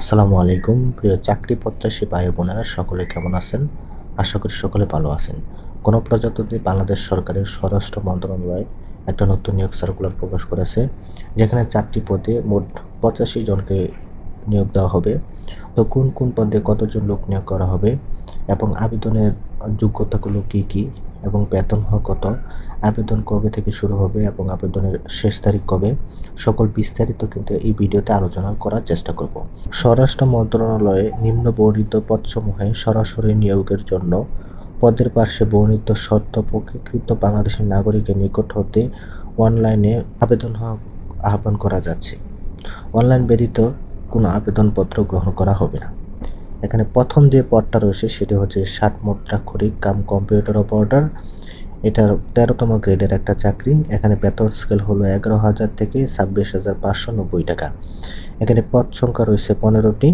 আসসালামু আলাইকুম প্রিয় চাকরি প্রত্যাশী ভাই বোনেরা, সকলে কেমন আছেন? আশা করি সকলে ভালো আছেন। গণপ্রজাতন্ত্রী বাংলাদেশ সরকারের স্বরাষ্ট্র মন্ত্রণালয় একটা নতুন নিয়োগ সার্কুলার প্রকাশ করেছে, যেখানে 4টি পদে মোট 85 জনকে নিয়োগ দেওয়া হবে। তো কোন কোন পদে কতজন লোক নিয়োগ করা হবে এবং আবেদনের যোগ্যতাগুলো কী কী এবং বেতন হয় কত, আবেদন কবে থেকে শুরু হবে এবং আবেদনের শেষ তারিখ কবে, সকল বিস্তারিত কিন্তু এই ভিডিওতে আলোচনা করার চেষ্টা করব। স্বরাষ্ট্র মন্ত্রণালয়ে নিম্ন বর্ণিত পদসমূহে সরাসরি নিয়োগের জন্য পদের পার্শ্বে বর্ণিত শর্ত পরিকৃত বাংলাদেশের নাগরিকের নিকট হতে অনলাইনে আহ্বান করা যাচ্ছে। অনলাইন ব্যতীত কোনো আবেদনপত্র গ্রহণ করা হবে না। এখানে প্রথম যে পদটা রয়েছে সেটি হচ্ছে 60 মুদ্রাক্ষরিক কাম কম্পিউটার অপারেটর। এটার 13তম গ্রেডের একটা চাকরি। এখানে বেতন স্কেল হলো 11,000 থেকে 26,590 টাকা। এখানে পদ সংখ্যা রয়েছে 15টি।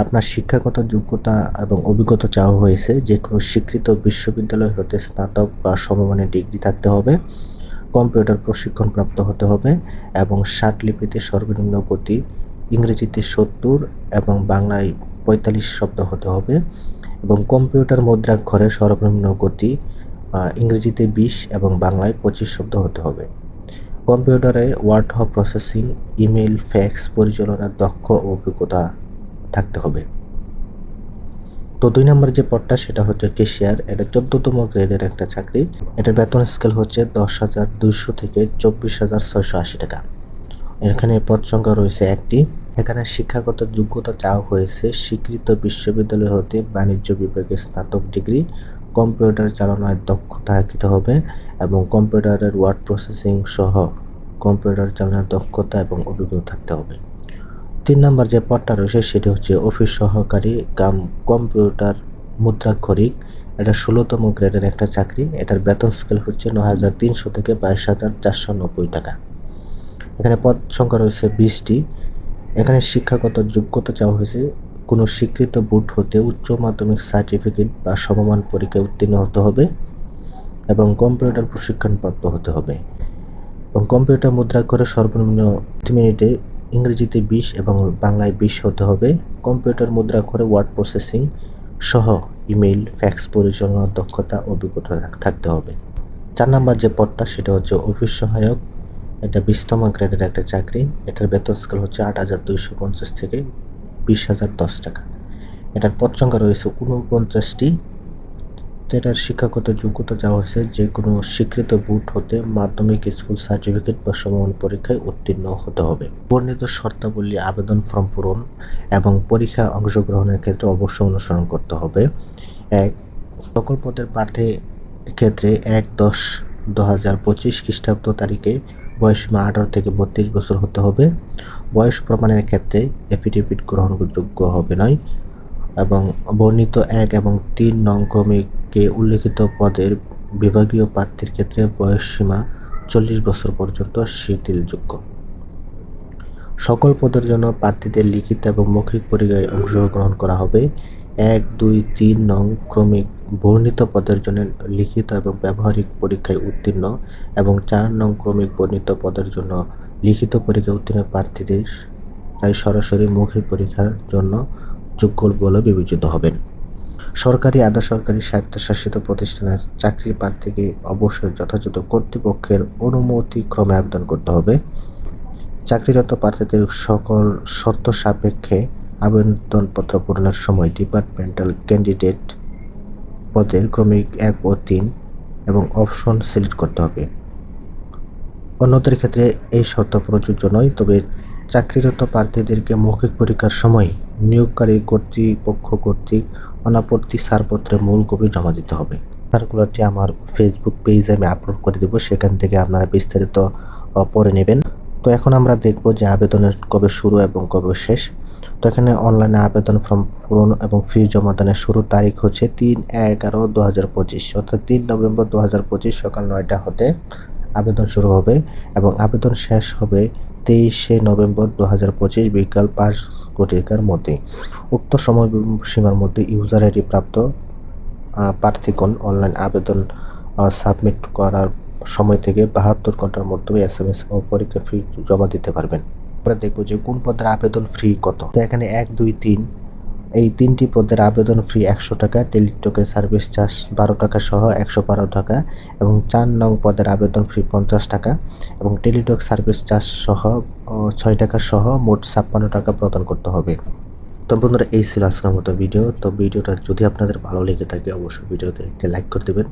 আপনার শিক্ষাগত যোগ্যতা এবং অভিজ্ঞতা চাওয়া হয়েছে যে কোনো স্বীকৃত বিশ্ববিদ্যালয় হতে স্নাতক বা সমমানের ডিগ্রি থাকতে হবে, কম্পিউটার প্রশিক্ষণপ্রাপ্ত হতে হবে এবং 60 লিপিতে সর্বনিম্ন গতি ইংরেজিতে 70 এবং বাংলায় 45 শব্দ হতে হবে এবং কম্পিউটার মুদ্রাক্ষরে সর্বনিম্ন গতি ইংরেজিতে 20 এবং বাংলায় 25 শব্দ হতে হবে। কম্পিউটারে ওয়ার্ড প্রসেসিং, ইমেল, ফ্যাক্স পরিচালনার দক্ষ অভিজ্ঞতা থাকতে হবে। তো 2 নম্বর যে পদটা সেটা হচ্ছে ক্যাশিয়ার। এটা 14তম গ্রেডের একটা চাকরি। এটার বেতন স্কেল হচ্ছে 10,200 থেকে 24,680 টাকা। এখানে পদ সংখ্যা রয়েছে 1টি। এখানে শিক্ষাগত যোগ্যতা চাওয়া হয়েছে স্বীকৃত বিশ্ববিদ্যালয় হতে বাণিজ্য বিভাগে স্নাতক ডিগ্রি, কম্পিউটার চালানোর দক্ষতা থাকতে হবে এবং কম্পিউটারের ওয়ার্ড প্রসেসিং সহ কম্পিউটার চালানোর দক্ষতা এবং অভিজ্ঞতা থাকতে হবে। 3 নম্বর যে পদটা রয়েছে সেটি হচ্ছে অফিস সহকারী কাম কম্পিউটার মুদ্রাক্ষরিক। এটা 16তম গ্রেডের একটা চাকরি। এটার বেতন স্কেল হচ্ছে 9,300 থেকে 22,490 টাকা। এখানে পদ সংখ্যা রয়েছে 20টি। এখানে শিক্ষাগত যোগ্যতা চাওয়া হয়েছে কোনো স্বীকৃত বোর্ড হতে উচ্চ মাধ্যমিক সার্টিফিকেট বা সমমান পরীক্ষায় উত্তীর্ণ হতে হবে এবং কম্পিউটার প্রশিক্ষণপ্রাপ্ত হতে হবে এবং কম্পিউটার মুদ্রাক্ষরে সর্বনিম্ন 3 মিনিটে ইংরেজিতে 20 এবং বাংলায় 20 হতে হবে। কম্পিউটার মুদ্রাক্ষরে ওয়ার্ড প্রসেসিং সহ ইমেইল, ফ্যাক্স পরিচালনার দক্ষতা অভিজ্ঞতা থাকতে হবে। 4 নম্বর যে পদটা সেটা হচ্ছে অফিস সহায়ক। এটা 20তম গ্রেডের একটা চাকরি। এটার বেতন স্কেল হচ্ছে 8,250 থেকে 20,010 টাকা। এটার পদ সংখ্যা রয়েছে 49টি। তো এটার শিক্ষাগত যোগ্যতা চাওয়া হয়েছে যে কোনো স্বীকৃত বোর্ড হতে মাধ্যমিক স্কুল সার্টিফিকেট বা সমমান পরীক্ষায় উত্তীর্ণ হতে হবে। বর্ণিত শর্তাবলী আবেদন ফর্ম পূরণ এবং পরীক্ষায় অংশগ্রহণের ক্ষেত্রে অবশ্যই অনুসরণ করতে হবে। সকল পদের প্রার্থী ক্ষেত্রে 1/10/2025 খ্রিস্টাব্দ তারিখে বয়সসীমা 18 থেকে 32 বছর হতে হবে। বয়স প্রমাণের ক্ষেত্রে এফিডেভিট গ্রহণযোগ্য হবে নয় এবং বর্ণিত 1 এবং 3 নং ক্রমিকে উল্লেখিত পদের বিভাগীয় প্রার্থীর ক্ষেত্রে বয়সসীমা 40 বছর পর্যন্ত শিথিলযোগ্য। সকল পদের জন্য প্রার্থীদের লিখিত এবং মৌখিক পরীক্ষায় অংশগ্রহণ করা হবে। 1, 2, 3 নং ক্রমিক বর্ণিত পদের জন্য লিখিত এবং ব্যবহারিক পরীক্ষায় উত্তীর্ণ এবং 4 নং ক্রমিক বর্ণিত পদের জন্য লিখিত পরীক্ষায় উত্তীর্ণ প্রার্থীদের তাই সরাসরি মৌখিক পরীক্ষার জন্য যোগ্য বলে বিবেচিত হবেন। সরকারি, আধা সরকারি, স্বায়ত্তশাসিত প্রতিষ্ঠানের চাকরির প্রার্থীকে অবশ্যই যথাযথ কর্তৃপক্ষের অনুমতিক্রমে আবেদন করতে হবে। চাকরিরত প্রার্থীদের সকল শর্ত সাপেক্ষে আবেদনপত্র পূরণের সময় ডিপার্টমেন্টাল ক্যান্ডিডেট পদের ক্রমিক 1 ও 3 এবং অপশন সিলেক্ট করতে হবে। অন্যদের ক্ষেত্রে এই শর্ত প্রযোজ্য নয়, তবে চাকরিরত প্রার্থীদেরকে মৌখিক পরীক্ষার সময় নিয়োগকারী কর্তৃপক্ষ কর্তৃক অনাপত্তি ছাড়পত্রের মূল কপি জমা দিতে হবে। সার্কুলারটি আমার ফেসবুক পেজে আমি আপলোড করে দেব, সেখান থেকে আপনারা বিস্তারিত পড়ে নেবেন। তো এখন আমরা দেখব যে আবেদনের কবে শুরু এবং কবে শেষ। তো এখানে অনলাইনে আবেদন ফর্ম পূরণ এবং ফি জমাদানের শুরুর তারিখ হচ্ছে 3/11/2025 অর্থাৎ 3 নভেম্বর 2025 সকাল 9টা হতে আবেদন শুরু হবে এবং আবেদন শেষ হবে 23শে নভেম্বর 2025 বিকাল 5 ঘটিকার মধ্যে। উক্ত সময়সীমার মধ্যে ইউজার আইডি প্রাপ্ত প্রার্থীগণ অনলাইন আবেদন সাবমিট করার সময় থেকে 72 ঘন্টার মধ্যে SMS ও পরীক্ষা ফি জমা দিতে পারবেন। আমরা দেখবো যে কোন পদের আবেদন ফ্রি কত। তো এখানে 1, 2, 3 এই 3টি পদের আবেদন ফ্রি 100 টাকা, টেলিটকের সার্ভিস চার্জ 12 টাকা সহ 112 টাকা এবং 4 নং পদের আবেদন ফ্রি 50 টাকা এবং টেলিটক সার্ভিস চার্জ সহ 6 টাকা সহ মোট 56 টাকা প্রদান করতে হবে। তো বন্ধুরা, এই ছিল আজকের মতো ভিডিও। তো ভিডিওটা যদি আপনাদের ভালো লেগে থাকে অবশ্যই ভিডিওতে একটি লাইক করে দেবেন।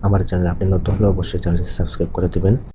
আমার চ্যানেলে আপনি নতুন হলে অবশ্যই চ্যানেলটি সাবস্ক্রাইব করে দেবেন।